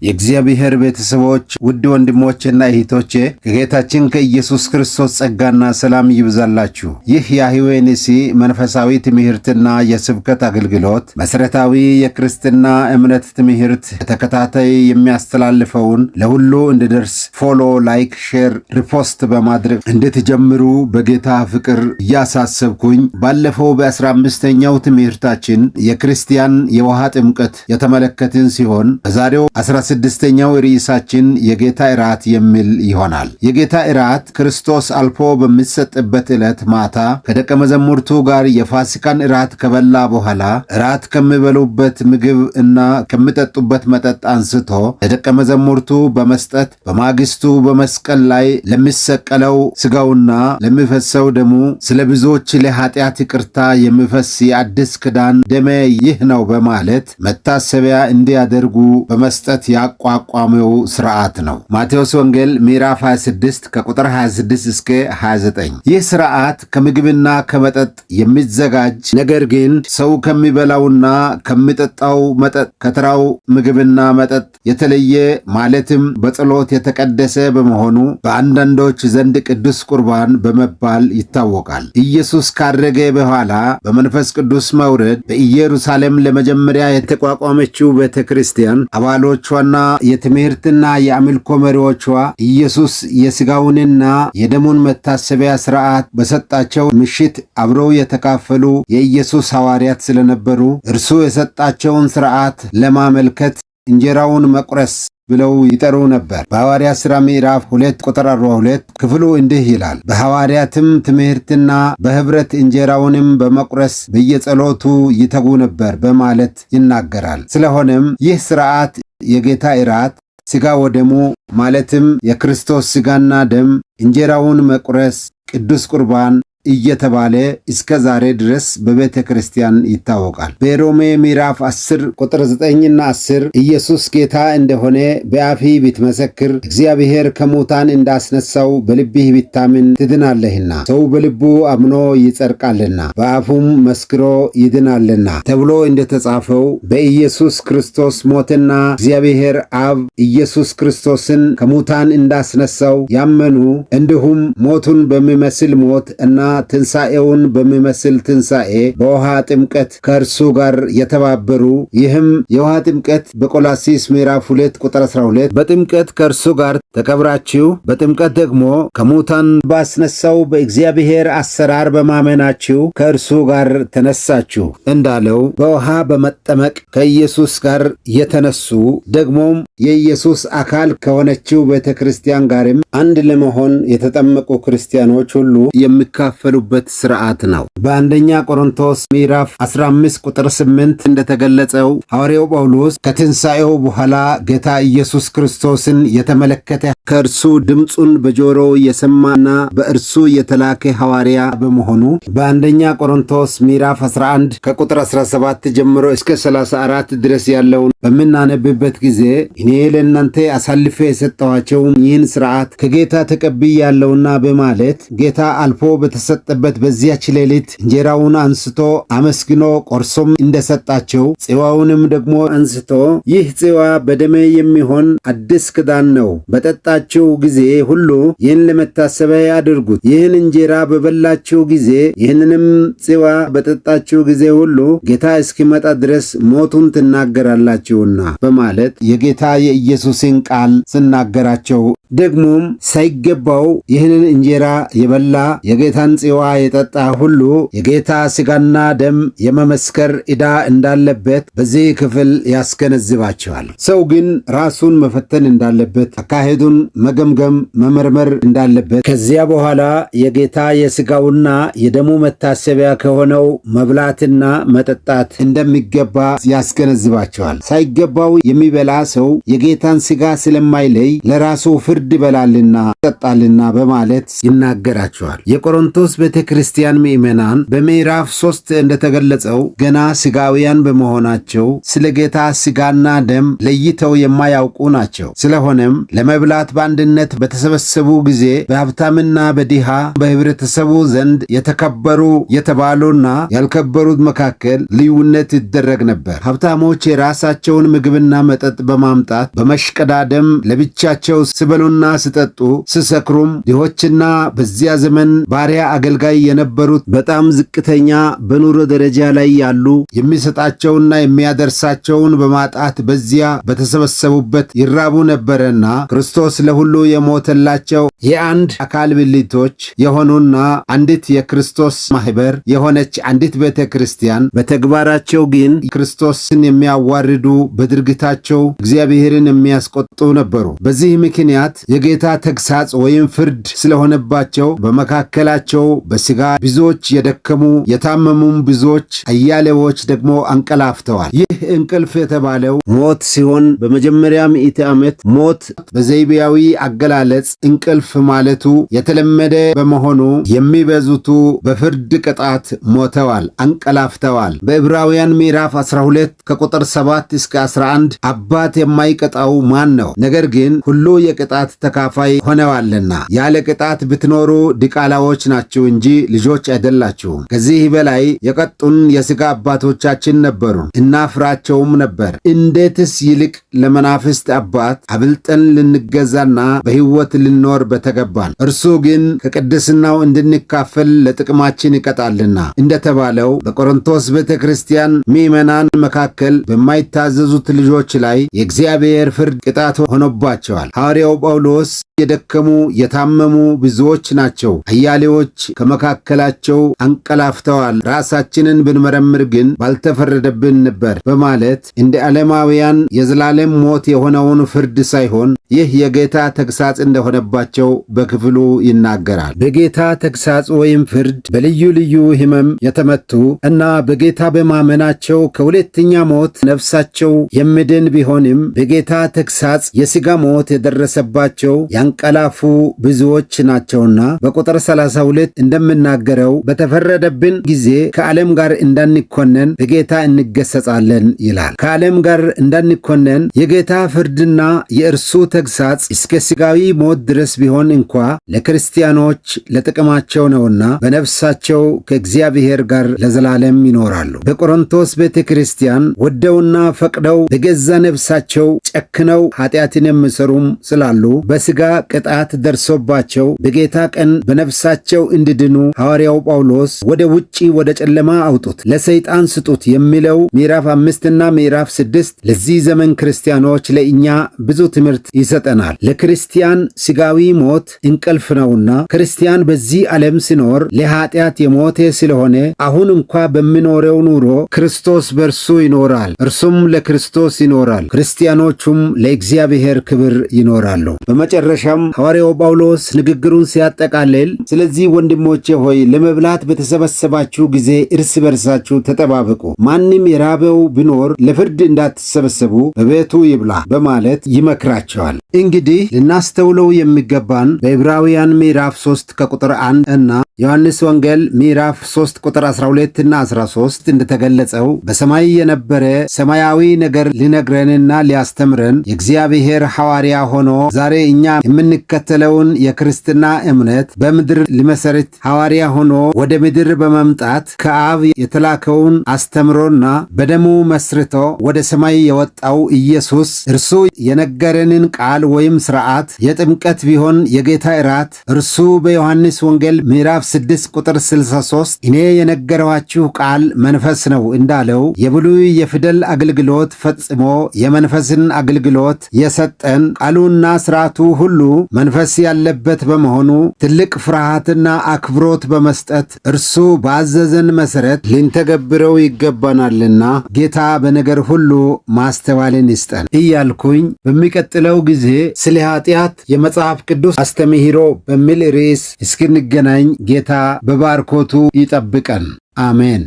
የእግዚአብሔር ቤተሰቦች ውድ ወንድሞቼና እህቶቼ ከጌታችን ከኢየሱስ ክርስቶስ ጸጋና ሰላም ይብዛላችሁ። ይህ የያህዌ ንሲ መንፈሳዊ ትምህርትና የስብከት አገልግሎት መሰረታዊ የክርስትና እምነት ትምህርት ተከታታይ የሚያስተላልፈውን ለሁሉ እንዲደርስ ፎሎ፣ ላይክ፣ ሼር፣ ሪፖስት በማድረግ እንድትጀምሩ በጌታ ፍቅር እያሳሰብኩኝ ባለፈው በ15ኛው ትምህርታችን የክርስቲያን የውሃ ጥምቀት የተመለከትን ሲሆን በዛሬው 16ኛው ርዕሳችን የጌታ እራት የሚል ይሆናል። የጌታ እራት ክርስቶስ አልፎ በሚሰጥበት ዕለት ማታ ከደቀ መዛሙርቱ ጋር የፋሲካን እራት ከበላ በኋላ እራት ከሚበሉበት ምግብ እና ከሚጠጡበት መጠጥ አንስቶ ለደቀ መዛሙርቱ በመስጠት በማግስቱ በመስቀል ላይ ለሚሰቀለው ሥጋውና ለሚፈሰው ደሙ ስለ ብዙዎች ለኃጢአት ይቅርታ የሚፈስ የአዲስ ኪዳን ደሜ ይህ ነው በማለት መታሰቢያ እንዲያደርጉ በመስጠት ያቋቋመው ሥርዓት ነው። ማቴዎስ ወንጌል ምዕራፍ 26 ከቁጥር 26 እስከ 29። ይህ ሥርዓት ከምግብና ከመጠጥ የሚዘጋጅ ነገር ግን ሰው ከሚበላውና ከሚጠጣው መጠጥ ከተራው ምግብና መጠጥ የተለየ ማለትም በጸሎት የተቀደሰ በመሆኑ በአንዳንዶች ዘንድ ቅዱስ ቁርባን በመባል ይታወቃል። ኢየሱስ ካረገ በኋላ በመንፈስ ቅዱስ መውረድ በኢየሩሳሌም ለመጀመሪያ የተቋቋመችው ቤተ ክርስቲያን አባሎቿና የትምህርትና የአምልኮ መሪዎቿ ኢየሱስ የሥጋውንና የደሙን መታሰቢያ ሥርዓት በሰጣቸው ምሽት አብረው የተካፈሉ የኢየሱስ ሐዋርያት ስለነበሩ እርሱ የሰጣቸውን ሥርዓት ለማመልከት እንጀራውን መቁረስ ብለው ይጠሩ ነበር። በሐዋርያት ሥራ ምዕራፍ 2 ቁጥር 42 ክፍሉ እንዲህ ይላል። በሐዋርያትም ትምህርትና በኅብረት እንጀራውንም በመቁረስ በየጸሎቱ ይተጉ ነበር በማለት ይናገራል። ስለሆነም ይህ ሥርዓት የጌታ እራት ሥጋ ወደሙ ማለትም የክርስቶስ ሥጋና ደም እንጀራውን መቁረስ ቅዱስ ቁርባን እየተባለ እስከ ዛሬ ድረስ በቤተ ክርስቲያን ይታወቃል። በሮሜ ምዕራፍ 10 ቁጥር 9ና 10 ኢየሱስ ጌታ እንደሆነ በአፍህ ብትመሰክር እግዚአብሔር ከሙታን እንዳስነሳው በልብህ ብታምን ትድናለህና ሰው በልቡ አምኖ ይጸድቃልና በአፉም መስክሮ ይድናልና ተብሎ እንደተጻፈው በኢየሱስ ክርስቶስ ሞትና እግዚአብሔር አብ ኢየሱስ ክርስቶስን ከሙታን እንዳስነሳው ያመኑ እንዲሁም ሞቱን በሚመስል ሞት እና ትንሣኤውን በሚመስል ትንሣኤ በውሃ ጥምቀት ከእርሱ ጋር የተባበሩ ይህም የውሃ ጥምቀት በቆላሲስ ምዕራፍ 2 ቁጥር 12 በጥምቀት ከእርሱ ጋር ተቀብራችሁ በጥምቀት ደግሞ ከሙታን ባስነሳው በእግዚአብሔር አሰራር በማመናችሁ ከእርሱ ጋር ተነሳችሁ እንዳለው በውሃ በመጠመቅ ከኢየሱስ ጋር የተነሱ ደግሞም የኢየሱስ አካል ከሆነችው ቤተ ክርስቲያን ጋርም አንድ ለመሆን የተጠመቁ ክርስቲያኖች ሁሉ የሚካፈሉበት ሥርዓት ነው። በአንደኛ ቆሮንቶስ ምዕራፍ 15 ቁጥር 8 እንደተገለጸው ሐዋርያው ጳውሎስ ከትንሣኤው በኋላ ጌታ ኢየሱስ ክርስቶስን የተመለከተ ከእርሱ ድምፁን በጆሮው የሰማና በእርሱ የተላከ ሐዋርያ በመሆኑ በአንደኛ ቆሮንቶስ ምዕራፍ 11 ከቁጥር 17 ጀምሮ እስከ 34 ድረስ ያለውን በምናነብበት ጊዜ እኔ ለእናንተ አሳልፌ የሰጠኋቸውን ይህን ሥርዓት ከጌታ ተቀብያለሁና በማለት ጌታ አልፎ በተሰጠበት በዚያች ሌሊት እንጀራውን አንስቶ አመስግኖ ቆርሶም እንደሰጣቸው ጽዋውንም ደግሞ አንስቶ ይህ ጽዋ በደሜ የሚሆን አዲስ ኪዳን ነው፣ በጠጣችሁ ጊዜ ሁሉ ይህን ለመታሰቢያ ያድርጉት። ይህን እንጀራ በበላችሁ ጊዜ ይህንንም ጽዋ በጠጣችሁ ጊዜ ሁሉ ጌታ እስኪመጣ ድረስ ሞቱን ትናገራላችሁና በማለት የጌታ የኢየሱስን ቃል ስናገራቸው ደግሞም ሳይገባው ይህንን እንጀራ የበላ የጌታን ጽዋ የጠጣ ሁሉ የጌታ ሥጋና ደም የመመስከር ዕዳ እንዳለበት በዚህ ክፍል ያስገነዝባቸዋል። ሰው ግን ራሱን መፈተን እንዳለበት፣ አካሄዱን መገምገም መመርመር እንዳለበት፣ ከዚያ በኋላ የጌታ የሥጋውና የደሙ መታሰቢያ ከሆነው መብላትና መጠጣት እንደሚገባ ያስገነዝባቸዋል። ሳይገባው የሚበላ ሰው የጌታን ሥጋ ስለማይለይ ለራሱ ፍርድ ይበላልና ይጠጣልና በማለት ይናገራቸዋል። የቆሮንቶስ በቆሮንቶስ ቤተ ክርስቲያን ምዕመናን በምዕራፍ 3 እንደተገለጸው ገና ሥጋውያን በመሆናቸው ስለ ጌታ ሥጋና ደም ለይተው የማያውቁ ናቸው። ስለሆነም ለመብላት በአንድነት በተሰበሰቡ ጊዜ በሀብታምና በድሃ በህብረተሰቡ ዘንድ የተከበሩ የተባሉና ያልከበሩት መካከል ልዩነት ይደረግ ነበር። ሀብታሞች የራሳቸውን ምግብና መጠጥ በማምጣት በመሽቀዳደም ለብቻቸው ሲበሉና ሲጠጡ ሲሰክሩም፣ ድሆችና በዚያ ዘመን ባሪያ አገልጋይ የነበሩት በጣም ዝቅተኛ በኑሮ ደረጃ ላይ ያሉ የሚሰጣቸውና የሚያደርሳቸውን በማጣት በዚያ በተሰበሰቡበት ይራቡ ነበረና ክርስቶስ ለሁሉ የሞተላቸው የአንድ አካል ብልቶች የሆኑና አንዲት የክርስቶስ ማህበር የሆነች አንዲት ቤተ ክርስቲያን በተግባራቸው ግን ክርስቶስን የሚያዋርዱ በድርጊታቸው እግዚአብሔርን የሚያስቆጡ ነበሩ። በዚህ ምክንያት የጌታ ተግሳጽ ወይም ፍርድ ስለሆነባቸው በመካከላቸው በሥጋ ብዙዎች የደከሙ የታመሙም ብዙዎች አያሌዎች ደግሞ አንቀላፍተዋል። ይህ እንቅልፍ የተባለው ሞት ሲሆን በመጀመሪያ ምዕተ ዓመት ሞት በዘይቤያዊ አገላለጽ እንቅልፍ ማለቱ የተለመደ በመሆኑ የሚበዙቱ በፍርድ ቅጣት ሞተዋል፣ አንቀላፍተዋል። በዕብራውያን ምዕራፍ 12 ከቁጥር 7 እስከ 11 አባት የማይቀጣው ማን ነው? ነገር ግን ሁሉ የቅጣት ተካፋይ ሆነዋልና ያለ ቅጣት ብትኖሩ ድቃላዎች ናችሁ እንጂ ልጆች አይደላችሁም። ከዚህ በላይ የቀጡን የሥጋ አባቶቻችን ነበሩ፣ እናፍራቸውም ነበር። እንዴትስ ይልቅ ለመናፍስት አባት አብልጠን ልንገዛና በሕይወት ልንኖር በተገባን። እርሱ ግን ከቅድስናው እንድንካፈል ለጥቅማችን ይቀጣልና እንደተባለው በቆሮንቶስ ቤተ ክርስቲያን ምዕመናን መካከል በማይታዘዙት ልጆች ላይ የእግዚአብሔር ፍርድ ቅጣት ሆኖባቸዋል። ሐዋርያው ጳውሎስ የደከሙ የታመሙ ብዙዎች ናቸው፣ አያሌዎች ከመካከላቸው አንቀላፍተዋል፣ ራሳችንን ብንመረምር ግን ባልተፈረደብን ነበር በማለት እንደ ዓለማውያን የዘላለም ሞት የሆነውን ፍርድ ሳይሆን ይህ የጌታ ተግሳጽ እንደሆነባቸው በክፍሉ ይናገራል። በጌታ ተግሳጽ ወይም ፍርድ በልዩ ልዩ ሕመም የተመቱ እና በጌታ በማመናቸው ከሁለተኛ ሞት ነፍሳቸው የሚድን ቢሆንም በጌታ ተግሳጽ የሥጋ ሞት የደረሰባቸው ያንቀላፉ ብዙዎች ናቸውና በቁጥር 32 እንደምናገረው በተፈረደብን ጊዜ ከዓለም ጋር እንዳንኮነን በጌታ እንገሰጻለን ይላል። ከዓለም ጋር እንዳንኮነን የጌታ ፍርድና የእርሱ ተግሳጽ እስከ ሥጋዊ ሞት ድረስ ቢሆን እንኳ ለክርስቲያኖች ለጥቅማቸው ነውና በነፍሳቸው ከእግዚአብሔር ጋር ለዘላለም ይኖራሉ። በቆሮንቶስ ቤተ ክርስቲያን ወደውና ፈቅደው በገዛ ነፍሳቸው ጨክነው ኃጢአትን የሚሰሩም ስላሉ በሥጋ ቅጣት ደርሶባቸው በጌታ ቀን በነፍሳቸው እንዲድኑ ሐዋርያው ጳውሎስ ወደ ውጪ ወደ ጨለማ አውጡት፣ ለሰይጣን ስጡት የሚለው ምዕራፍ 5 እና ምዕራፍ 6 ለዚህ ዘመን ክርስቲያኖች ለእኛ ብዙ ትምህርት ይሰጠናል። ለክርስቲያን ሥጋዊ ሞት እንቅልፍ ነውና ክርስቲያን በዚህ ዓለም ሲኖር ለኃጢአት የሞተ ስለሆነ አሁን እንኳ በሚኖረው ኑሮ ክርስቶስ በእርሱ ይኖራል፣ እርሱም ለክርስቶስ ይኖራል፣ ክርስቲያኖቹም ለእግዚአብሔር ክብር ይኖራሉ። በመጨረሻም ሐዋርያው ጳውሎስ ንግግሩን ሲያጠቃልል ስለዚህ ወንድሞቼ ሆይ ለመብላት በተሰበሰባችሁ ጊዜ እርስ በርሳችሁ ተጠባበቁ፣ ማንም የራበው ቢኖር ለፍርድ እንዳትሰበሰቡ በቤቱ ይብላ በማለት ይመክራቸዋል። እንግዲህ ልናስተውለው የሚገባን በዕብራውያን ምዕራፍ 3 ከቁጥር 1 እና ዮሐንስ ወንጌል ምዕራፍ 3 ቁጥር 12 እና 13 እንደተገለጸው በሰማይ የነበረ ሰማያዊ ነገር ሊነግረንና ሊያስተምረን የእግዚአብሔር ሐዋርያ ሆኖ ዛሬ እኛ የምንከተለውን የክርስትና እምነት በምድር ሊመሰርት ሐዋርያ ሆኖ ወደ ምድር በመምጣት ከአብ የተላከውን አስተምሮና በደሙ መስርቶ ወደ ሰማይ የወጣው ኢየሱስ እርሱ የነገረንን ቃል ወይም ሥርዓት የጥምቀት ቢሆን የጌታ እራት እርሱ በዮሐንስ ወንጌል ምዕራፍ 6 ቁጥር 63 እኔ የነገረኋችሁ ቃል መንፈስ ነው እንዳለው የብሉይ የፊደል አገልግሎት ፈጽሞ የመንፈስን አገልግሎት የሰጠን ቃሉና ሥርዓቱ ሁሉ መንፈስ ያለበት በመሆኑ ትልቅ ፍርሃትና አክብሮት በመስጠት እርሱ ባዘዘን መሠረት ልንተገብረው ይገባናልና ጌታ በነገር ሁሉ ማስተዋልን ይስጠን እያልኩኝ በሚቀጥለው ጊዜ ስለ ኃጢአት የመጽሐፍ ቅዱስ አስተምህሮ በሚል ርዕስ እስክንገናኝ ጌታ በባርኮቱ ይጠብቀን። አሜን።